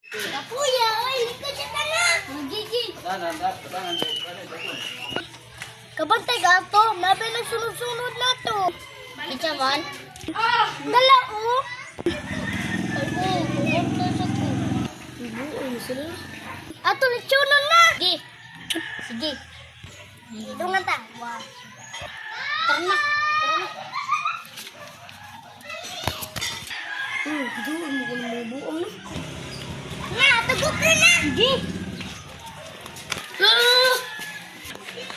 Kapuya, oy, likod siya ka na. Gigi. Kabantay ka to, mabay lang sunod-sunod na to. Isa man? Dala o. Ato, lechonon na. Sige. Sige. Dito nga ta. Tara na. Tara na. Doon mo kung mabuong na. Na, tagok na na. Sige.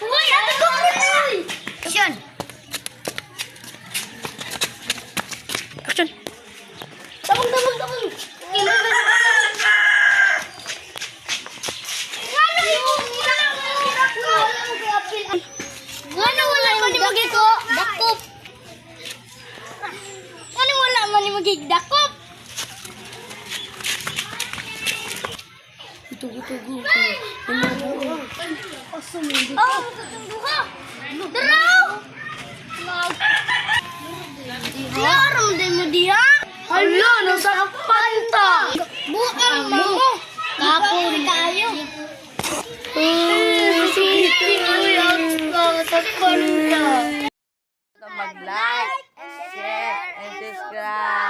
Uy, tagok na na. Action. Action. Tabang. Ngano wala man ni magiko dakop. Ngano wala man ni magidakop. Tugo. Asum dito. Oh, tutunggo ka. Daraw. Diharam din mo diha. Hala, nasa panta. Buang mo. Kapon tayo. Mag-like, share, and subscribe.